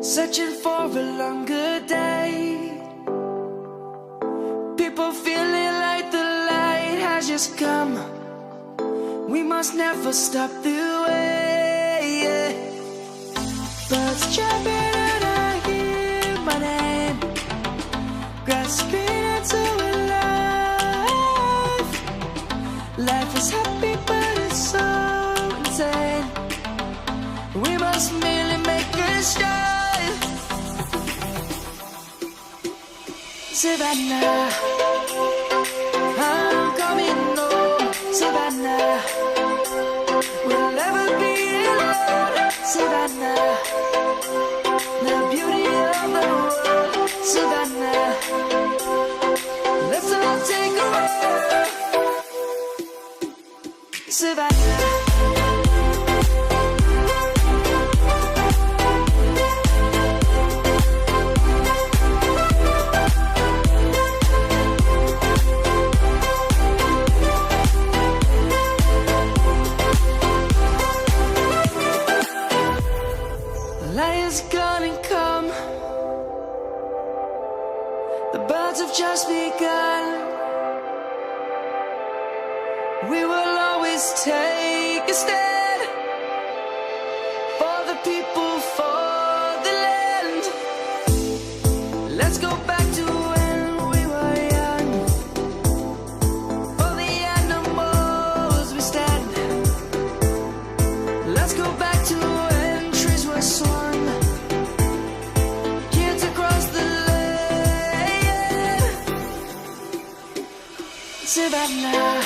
searching for a longer day. People feeling like the light has just come. We must never stop the way. Birds jumping and I hear my name, grasping into a life. Life is happy but it's so insane. We must merely make a start. Savannah, I'm coming home. Savannah, we'll never be alone. Savannah, the beauty of the world. Savannah, let's all take a walk. Savannah. Lion's gonna come. The birds have just begun. We will always take a stand for the people, for the land. Let's go back to when we were young. For the animals we stand. Let's go back to when trees were swung. Savannah.